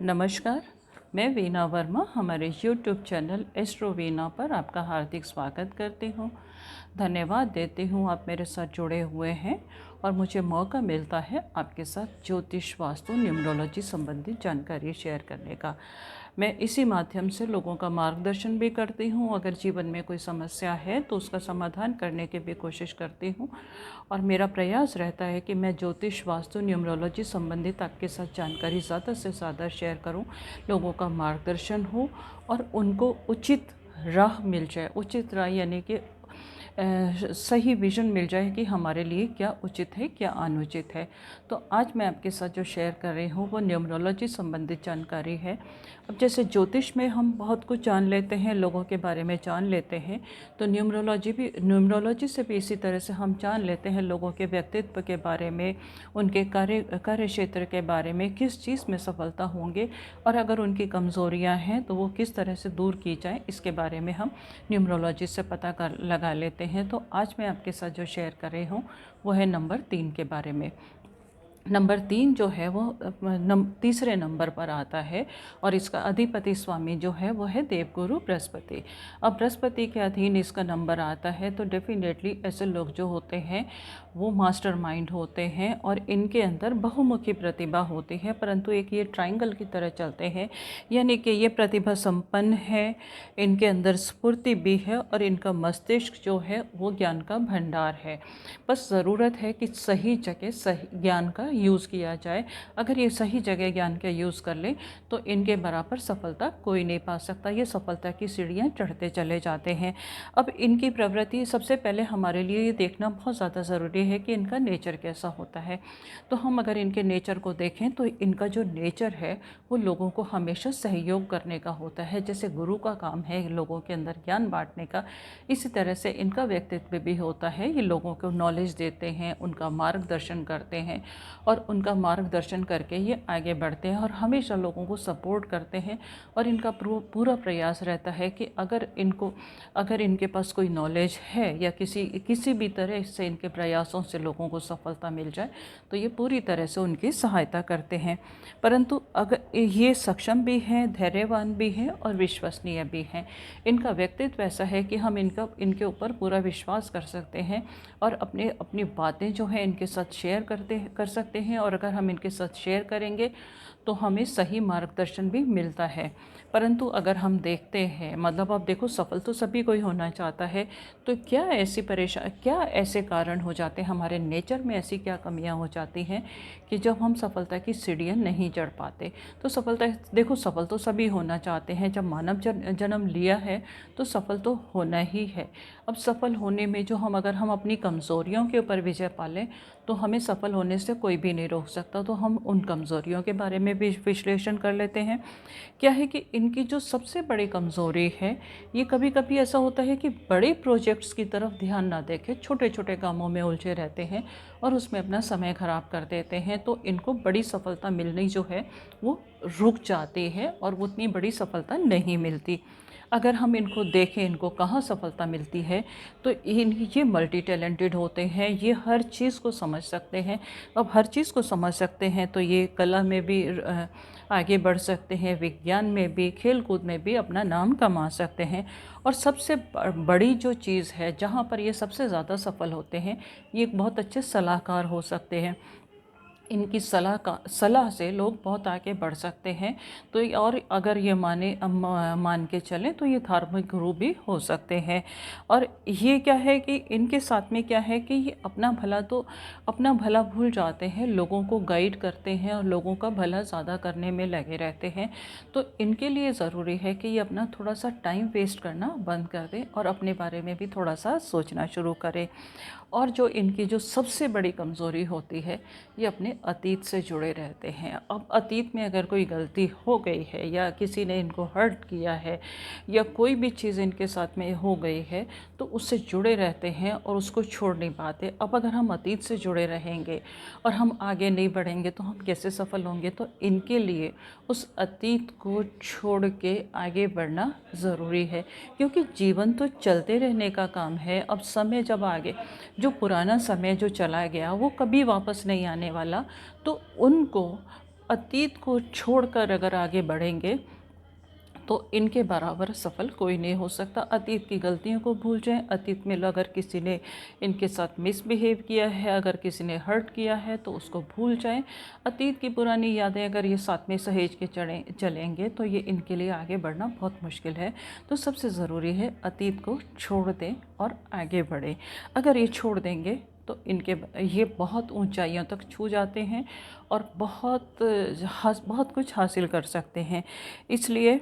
नमस्कार, मैं वीना वर्मा हमारे YouTube चैनल एस्ट्रो वीना पर आपका हार्दिक स्वागत करती हूँ। धन्यवाद देती हूँ आप मेरे साथ जुड़े हुए हैं और मुझे मौका मिलता है आपके साथ ज्योतिष, वास्तु, न्यूमरोलॉजी संबंधित जानकारी शेयर करने का। मैं इसी माध्यम से लोगों का मार्गदर्शन भी करती हूँ। अगर जीवन में कोई समस्या है तो उसका समाधान करने की भी कोशिश करती हूँ और मेरा प्रयास रहता है कि मैं ज्योतिष, वास्तु, न्यूमरोलॉजी संबंधित आपके साथ जानकारी ज़्यादा से ज़्यादा शेयर करूँ, लोगों का मार्गदर्शन हो और उनको उचित राह मिल जाए। उचित राह यानी कि सही विज़न मिल जाए कि हमारे लिए क्या उचित है, क्या अनुचित है। तो आज मैं आपके साथ जो शेयर कर रही हूँ वो न्यूमरोलॉजी संबंधित जानकारी है। अब जैसे ज्योतिष में हम बहुत कुछ जान लेते हैं, लोगों के बारे में जान लेते हैं, तो न्यूमरोलॉजी से भी इसी तरह से हम जान लेते हैं लोगों के व्यक्तित्व के बारे में, उनके कार्य क्षेत्र के बारे में, किस चीज़ में सफलता होंगे और अगर उनकी कमज़ोरियाँ हैं तो वो किस तरह से दूर की जाए, इसके बारे में हम न्यूमरोलॉजी से पता लगा लेते हैं। तो आज मैं आपके साथ जो शेयर कर रही हूँ वो है नंबर 3 के बारे में। नंबर 3 जो है वो तीसरे नंबर पर आता है और इसका अधिपति स्वामी जो है वो है देवगुरु बृहस्पति। अब बृहस्पति के अधीन इसका नंबर आता है तो डेफिनेटली ऐसे लोग जो होते हैं वो मास्टरमाइंड होते हैं और इनके अंदर बहुमुखी प्रतिभा होती है, परंतु एक ये ट्रायंगल की तरह चलते हैं, यानी कि ये प्रतिभा संपन्न है, इनके अंदर स्फूर्ति भी है और इनका मस्तिष्क जो है वो ज्ञान का भंडार है। बस ज़रूरत है कि सही जगह सही ज्ञान का यूज़ किया जाए। अगर ये सही जगह ज्ञान का यूज़ कर ले तो इनके बराबर सफलता कोई नहीं पा सकता। ये सफलता की सीढ़ियाँ चढ़ते चले जाते हैं। अब इनकी प्रवृत्ति सबसे पहले हमारे लिए ये देखना बहुत ज़्यादा ज़रूरी है कि इनका नेचर कैसा होता है। तो हम अगर इनके नेचर को देखें तो इनका जो नेचर है वो लोगों को हमेशा सहयोग करने का होता है। जैसे गुरु का काम है लोगों के अंदर ज्ञान बांटने का, इसी तरह से इनका व्यक्तित्व भी होता है। ये लोगों को नॉलेज देते हैं, उनका मार्गदर्शन करते हैं और उनका मार्गदर्शन करके ये आगे बढ़ते हैं और हमेशा लोगों को सपोर्ट करते हैं। और इनका पूरा प्रयास रहता है कि अगर इनके पास कोई नॉलेज है या किसी भी तरह से इनके प्रयासों से लोगों को सफलता मिल जाए तो ये पूरी तरह से उनकी सहायता करते हैं। परंतु अगर ये सक्षम भी हैं, धैर्यवान भी हैं और विश्वसनीय भी हैं। इनका व्यक्तित्व ऐसा है कि हम इनके ऊपर पूरा विश्वास कर सकते हैं और अपनी बातें जो हैं इनके साथ शेयर कर सकते हैं और अगर हम इनके साथ शेयर करेंगे तो हमें सही मार्गदर्शन भी मिलता है। परंतु अगर हम देखते हैं, मतलब आप देखो, सफल तो सभी कोई होना चाहता है, तो क्या ऐसे कारण हो जाते हैं, हमारे नेचर में ऐसी क्या कमियां हो जाती हैं कि जब हम सफलता की सीढ़ियां नहीं चढ़ पाते। तो सफल तो सभी होना चाहते हैं। जब मानव जन्म लिया है तो सफल तो होना ही है। अब सफल होने में अगर हम अपनी कमज़ोरियों के ऊपर विजय पा लें तो हमें सफल होने से कोई भी नहीं रोक सकता। तो हम उन कमज़ोरियों के बारे में भी विश्लेषण कर लेते हैं। क्या है कि इनकी जो सबसे बड़ी कमज़ोरी है, ये कभी कभी ऐसा होता है कि बड़े प्रोजेक्ट्स की तरफ ध्यान ना देके छोटे छोटे कामों में उलझे रहते हैं और उसमें अपना समय ख़राब कर देते हैं। तो इनको बड़ी सफलता मिलनी जो है वो रुक जाती है और उतनी बड़ी सफलता नहीं मिलती। अगर हम इनको देखें, इनको कहाँ सफलता मिलती है, तो ये मल्टी टैलेंटेड होते हैं। ये हर चीज़ को समझ सकते हैं। अब हर चीज़ को समझ सकते हैं तो ये कला में भी आगे बढ़ सकते हैं, विज्ञान में भी, खेल कूद में भी अपना नाम कमा सकते हैं। और सबसे बड़ी जो चीज़ है जहाँ पर ये सबसे ज़्यादा सफल होते हैं, ये एक बहुत अच्छे सलाहकार हो सकते हैं। इनकी सलाह से लोग बहुत आगे बढ़ सकते हैं। तो और अगर ये मान के चलें तो ये धार्मिक गुरु भी हो सकते हैं। और ये क्या है कि इनके साथ में क्या है कि ये अपना भला भूल जाते हैं, लोगों को गाइड करते हैं और लोगों का भला ज़्यादा करने में लगे रहते हैं। तो इनके लिए ज़रूरी है कि ये अपना थोड़ा सा टाइम वेस्ट करना बंद कर दें और अपने बारे में भी थोड़ा सा सोचना शुरू करें। और जो इनकी जो सबसे बड़ी कमज़ोरी होती है, ये अपने अतीत से जुड़े रहते हैं। अब अतीत में अगर कोई गलती हो गई है या किसी ने इनको हर्ट किया है या कोई भी चीज़ इनके साथ में हो गई है तो उससे जुड़े रहते हैं और उसको छोड़ नहीं पाते। अब अगर हम अतीत से जुड़े रहेंगे और हम आगे नहीं बढ़ेंगे तो हम कैसे सफल होंगे। तो इनके लिए उस अतीत को छोड़ के आगे बढ़ना ज़रूरी है, क्योंकि जीवन तो चलते रहने का काम है। अब समय जब आगे, जो पुराना समय जो चला गया वो कभी वापस नहीं आने वाला। तो उनको अतीत को छोड़कर अगर आगे बढ़ेंगे तो इनके बराबर सफल कोई नहीं हो सकता। अतीत की गलतियों को भूल जाएं। अतीत में अगर किसी ने इनके साथ मिसबिहेव किया है, अगर किसी ने हर्ट किया है तो उसको भूल जाएं। अतीत की पुरानी यादें अगर ये साथ में सहेज के चलेंगे तो ये इनके लिए आगे बढ़ना बहुत मुश्किल है। तो सबसे ज़रूरी है अतीत को छोड़ दें और आगे बढ़ें। अगर ये छोड़ देंगे तो इनके ये बहुत ऊंचाइयों तक छू जाते हैं और बहुत कुछ हासिल कर सकते हैं। इसलिए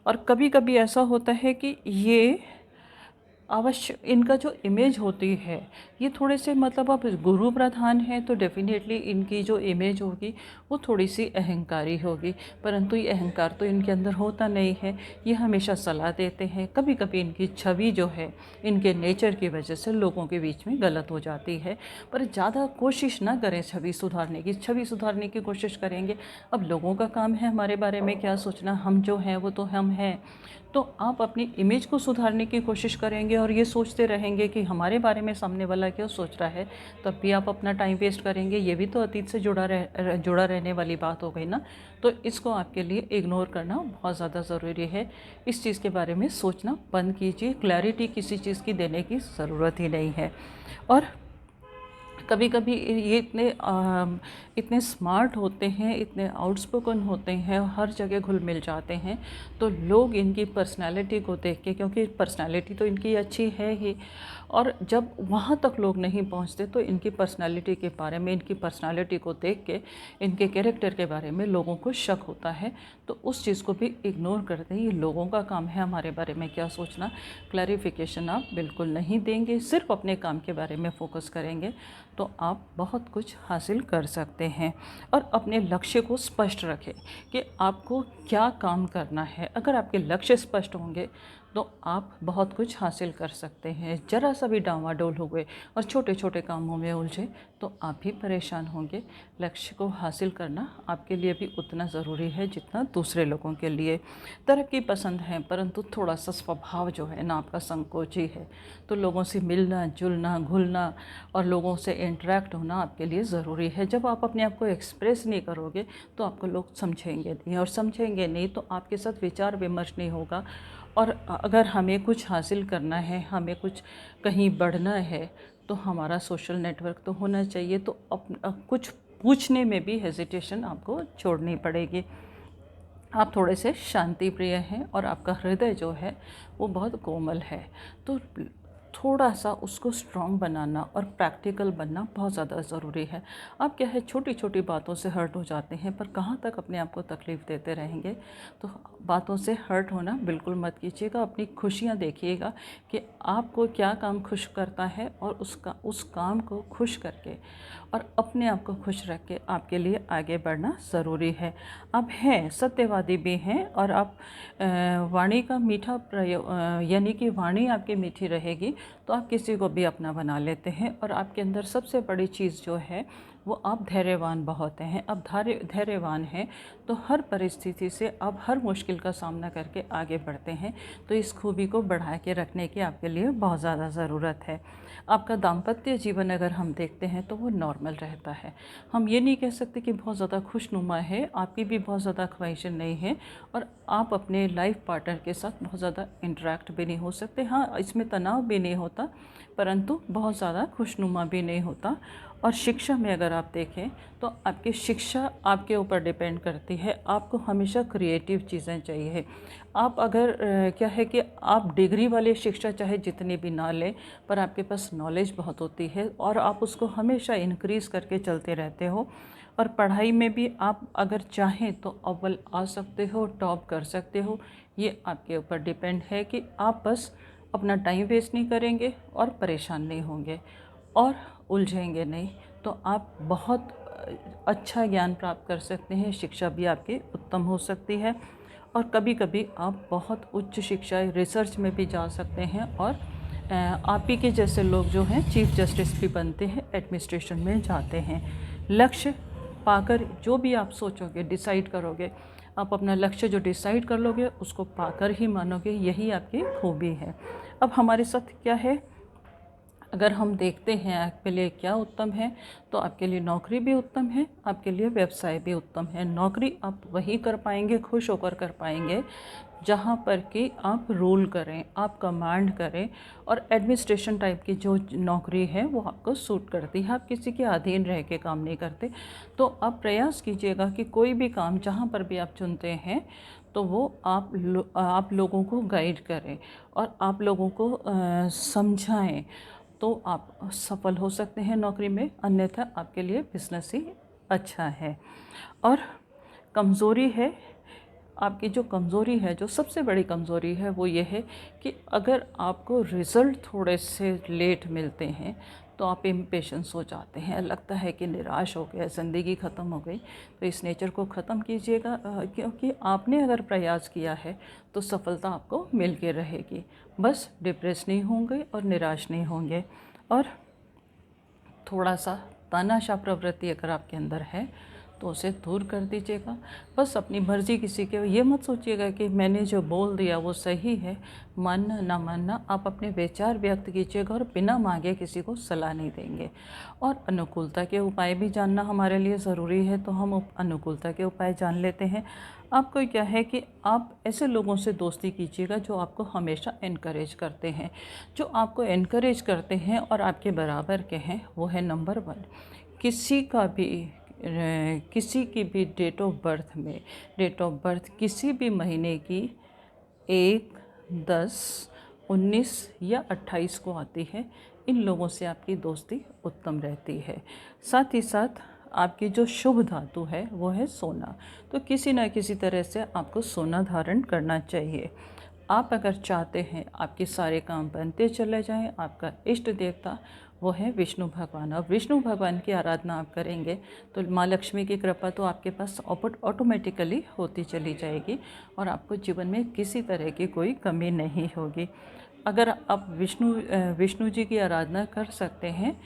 और कभी कभी ऐसा होता है कि ये अवश्य इनका जो इमेज होती है ये थोड़े से मतलब अब गुरु प्रधान है तो डेफिनेटली इनकी जो इमेज होगी वो थोड़ी सी अहंकारी होगी, परंतु ये अहंकार तो इनके अंदर होता नहीं है। ये हमेशा सलाह देते हैं। कभी कभी इनकी छवि जो है इनके नेचर की वजह से लोगों के बीच में गलत हो जाती है, पर ज़्यादा कोशिश ना करें छवि सुधारने की। छवि सुधारने की कोशिश करेंगे, अब लोगों का काम है हमारे बारे में क्या सोचना, हम जो हैं वो तो हम हैं। तो आप अपनी इमेज को सुधारने की कोशिश करेंगे और ये सोचते रहेंगे कि हमारे बारे में सामने वाला क्या सोच रहा है, तब भी आप अपना टाइम वेस्ट करेंगे। ये भी तो अतीत से जुड़ा रहने वाली बात हो गई ना। तो इसको आपके लिए इग्नोर करना बहुत ज़्यादा ज़रूरी है। इस चीज़ के बारे में सोचना बंद कीजिए। क्लैरिटी किसी चीज़ की देने की ज़रूरत ही नहीं है। और कभी कभी ये इतने स्मार्ट होते हैं, इतने आउटस्पोकन होते हैं, हर जगह घुल मिल जाते हैं, तो लोग इनकी पर्सनालिटी को देख के, क्योंकि पर्सनालिटी तो इनकी अच्छी है ही, और जब वहाँ तक लोग नहीं पहुँचते तो इनकी पर्सनालिटी के बारे में, इनकी पर्सनालिटी को देख के, इनके कैरेक्टर के बारे में लोगों को शक होता है। तो उस चीज़ को भी इग्नोर करते हैं। ये लोगों का काम है हमारे बारे में क्या सोचना। क्लैरिफिकेशन आप बिल्कुल नहीं देंगे, सिर्फ अपने काम के बारे में फ़ोकस करेंगे तो आप बहुत कुछ हासिल कर सकते हैं। और अपने लक्ष्य को स्पष्ट रखें कि आपको क्या काम करना है। अगर आपके लक्ष्य स्पष्ट होंगे तो आप बहुत कुछ हासिल कर सकते हैं। ज़रा सा भी डांवाडोल हुए और छोटे छोटे कामों में उलझे तो आप भी परेशान होंगे। लक्ष्य को हासिल करना आपके लिए भी उतना ज़रूरी है जितना दूसरे लोगों के लिए। तरक्की पसंद है, परंतु थोड़ा सा स्वभाव जो है ना आपका संकोची है, तो लोगों से मिलना जुलना घुलना और लोगों से इंटरेक्ट होना आपके लिए ज़रूरी है। जब आप अपने आप को एक्सप्रेस नहीं करोगे तो आपको लोग समझेंगे नहीं, और समझेंगे नहीं तो आपके साथ विचार विमर्श नहीं होगा। और अगर हमें कुछ हासिल करना है, हमें कुछ कहीं बढ़ना है, तो हमारा सोशल नेटवर्क तो होना चाहिए। तो कुछ पूछने में भी हेजिटेशन आपको छोड़नी पड़ेगी। आप थोड़े से शांति प्रिय हैं और आपका हृदय जो है वो बहुत कोमल है, तो थोड़ा सा उसको स्ट्रॉन्ग बनाना और प्रैक्टिकल बनना बहुत ज़्यादा ज़रूरी है। आप क्या है छोटी छोटी बातों से हर्ट हो जाते हैं, पर कहाँ तक अपने आप को तकलीफ़ देते रहेंगे। तो बातों से हर्ट होना बिल्कुल मत कीजिएगा। अपनी खुशियाँ देखिएगा कि आपको क्या काम खुश करता है, और उस काम को खुश करके और अपने आप को खुश रख के आपके लिए आगे बढ़ना ज़रूरी है। आप हैं सत्यवादी भी हैं, और आप वाणी का मीठा प्रयोग यानी कि वाणी आपकी मीठी रहेगी तो आप किसी को भी अपना बना लेते हैं। और आपके अंदर सबसे बड़ी चीज़ जो है वो आप धैर्यवान बहुत हैं। अब धैर्यवान हैं तो हर परिस्थिति से आप हर मुश्किल का सामना करके आगे बढ़ते हैं। तो इस खूबी को बढ़ा के रखने की आपके लिए बहुत ज़्यादा ज़रूरत है। आपका दाम्पत्य जीवन अगर हम देखते हैं तो वो नॉर्मल रहता है। हम ये नहीं कह सकते कि बहुत ज़्यादा खुशनुमा है, आपकी भी बहुत ज़्यादा ख्वाहिशें नहीं है, और आप अपने लाइफ पार्टनर के साथ बहुत ज़्यादा इंटरेक्ट भी नहीं हो सकते। हाँ, इसमें तनाव भी नहीं होता, परंतु बहुत ज़्यादा खुशनुमा भी नहीं होता। और शिक्षा में अगर आप देखें तो आपकी शिक्षा आपके ऊपर डिपेंड करती है। आपको हमेशा क्रिएटिव चीज़ें चाहिए। आप अगर क्या है कि आप डिग्री वाली शिक्षा चाहे जितनी भी ना लें, पर आपके पास नॉलेज बहुत होती है और आप उसको हमेशा इंक्रीज़ करके चलते रहते हो। और पढ़ाई में भी आप अगर चाहें तो अव्वल आ सकते हो, टॉप कर सकते हो। ये आपके ऊपर डिपेंड है कि आप बस अपना टाइम वेस्ट नहीं करेंगे और परेशान नहीं होंगे और उलझेंगे नहीं, तो आप बहुत अच्छा ज्ञान प्राप्त कर सकते हैं। शिक्षा भी आपकी उत्तम हो सकती है, और कभी कभी आप बहुत उच्च शिक्षा रिसर्च में भी जा सकते हैं। और आप ही के जैसे लोग जो हैं चीफ जस्टिस भी बनते हैं, एडमिनिस्ट्रेशन में जाते हैं। लक्ष्य पाकर जो भी आप सोचोगे, डिसाइड करोगे, आप अपना लक्ष्य जो डिसाइड कर लोगे उसको पाकर ही मानोगे, यही आपकी खूबी है। अब हमारे साथ क्या है, अगर हम देखते हैं आपके लिए क्या उत्तम है, तो आपके लिए नौकरी भी उत्तम है, आपके लिए व्यवसाय भी उत्तम है। नौकरी आप वही कर पाएंगे, खुश होकर कर पाएंगे जहाँ पर कि आप रूल करें, आप कमांड करें। और एडमिनिस्ट्रेशन टाइप की जो नौकरी है वो आपको सूट करती है, आप किसी के अधीन रह के काम नहीं करते। तो आप प्रयास कीजिएगा कि कोई भी काम जहाँ पर भी आप चुनते हैं तो वो आप लोगों को गाइड करें और आप लोगों को समझाएं, तो आप सफल हो सकते हैं नौकरी में। अन्यथा आपके लिए बिजनेस ही अच्छा है। और कमज़ोरी है, आपकी जो कमज़ोरी है, जो सबसे बड़ी कमज़ोरी है वो ये है कि अगर आपको रिज़ल्ट थोड़े से लेट मिलते हैं तो आप इम्पेशेंस हो जाते हैं, लगता है कि निराश हो गया, ज़िंदगी ख़त्म हो गई। तो इस नेचर को ख़त्म कीजिएगा, क्योंकि आपने अगर प्रयास किया है तो सफलता आपको मिल के रहेगी। बस डिप्रेस नहीं होंगे और निराश नहीं होंगे। और थोड़ा सा तानाशाह प्रवृत्ति अगर आपके अंदर है तो उसे दूर कर दीजिएगा। बस अपनी मर्ज़ी किसी के ये मत सोचिएगा कि मैंने जो बोल दिया वो सही है, मानना ना मानना, आप अपने विचार व्यक्त कीजिएगा और बिना मांगे किसी को सलाह नहीं देंगे। और अनुकूलता के उपाय भी जानना हमारे लिए ज़रूरी है, तो हम अनुकूलता के उपाय जान लेते हैं। आपको क्या है कि आप ऐसे लोगों से दोस्ती कीजिएगा जो आपको हमेशा इनकरेज करते हैं, जो आपको इनकरेज करते हैं और आपके बराबर के हैं। वो है नंबर 1, किसी की भी डेट ऑफ बर्थ किसी भी महीने की 1, 10, 19 या 28 को आती है, इन लोगों से आपकी दोस्ती उत्तम रहती है। साथ ही साथ आपकी जो शुभ धातु है वो है सोना, तो किसी न किसी तरह से आपको सोना धारण करना चाहिए। आप अगर चाहते हैं आपके सारे काम बनते चले जाएं, आपका इष्ट देवता वो है विष्णु भगवान। और विष्णु भगवान की आराधना आप करेंगे तो माँ लक्ष्मी की कृपा तो आपके पास ऑटोमेटिकली होती चली जाएगी और आपको जीवन में किसी तरह की कोई कमी नहीं होगी। अगर आप विष्णु जी की आराधना कर सकते हैं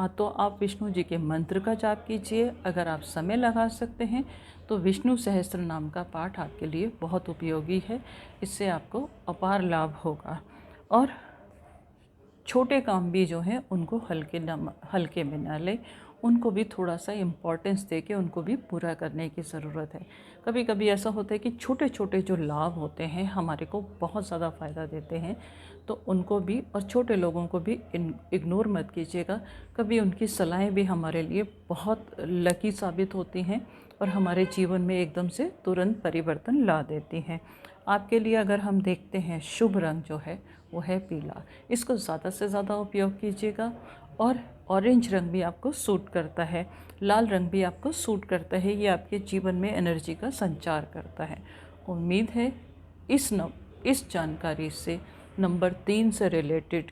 तो आप विष्णु जी के मंत्र का जाप कीजिए। अगर आप समय लगा सकते हैं तो विष्णु सहस्त्र नाम का पाठ आपके लिए बहुत उपयोगी है, इससे आपको अपार लाभ होगा। और छोटे काम भी जो हैं उनको हल्के में ना लें, उनको भी थोड़ा सा इम्पोर्टेंस दे के उनको भी पूरा करने की ज़रूरत है। कभी कभी ऐसा होता है कि छोटे छोटे जो लाभ होते हैं हमारे को बहुत ज़्यादा फ़ायदा देते हैं, तो उनको भी और छोटे लोगों को भी इग्नोर मत कीजिएगा। कभी उनकी सलाहें भी हमारे लिए बहुत लकी साबित होती हैं और हमारे जीवन में एकदम से तुरंत परिवर्तन ला देती हैं। आपके लिए अगर हम देखते हैं शुभ रंग जो है वो है पीला, इसको ज़्यादा से ज़्यादा उपयोग कीजिएगा। और ऑरेंज रंग भी आपको सूट करता है, लाल रंग भी आपको सूट करता है, ये आपके जीवन में एनर्जी का संचार करता है। उम्मीद है इस जानकारी से नंबर 3 से रिलेटेड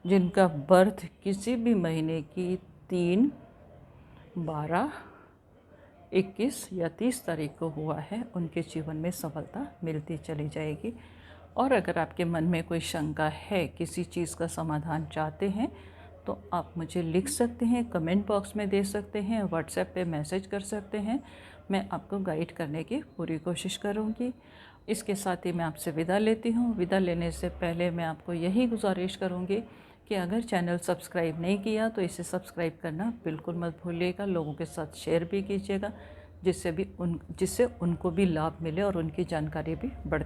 जिनका बर्थ किसी भी महीने की 3, 12, 21 या 30 तारीख को हुआ है, उनके जीवन में सफलता मिलती चली जाएगी। और अगर आपके मन में कोई शंका है, किसी चीज़ का समाधान चाहते हैं, तो आप मुझे लिख सकते हैं, कमेंट बॉक्स में दे सकते हैं, व्हाट्सएप पे मैसेज कर सकते हैं। मैं आपको गाइड करने की पूरी कोशिश करूँगी। इसके साथ ही मैं आपसे विदा लेती हूँ। विदा लेने से पहले मैं आपको यही गुजारिश करूँगी कि अगर चैनल सब्सक्राइब नहीं किया तो इसे सब्सक्राइब करना बिल्कुल मत भूलिएगा। लोगों के साथ शेयर भी कीजिएगा, जिससे उनको भी लाभ मिले और उनकी जानकारी भी बढ़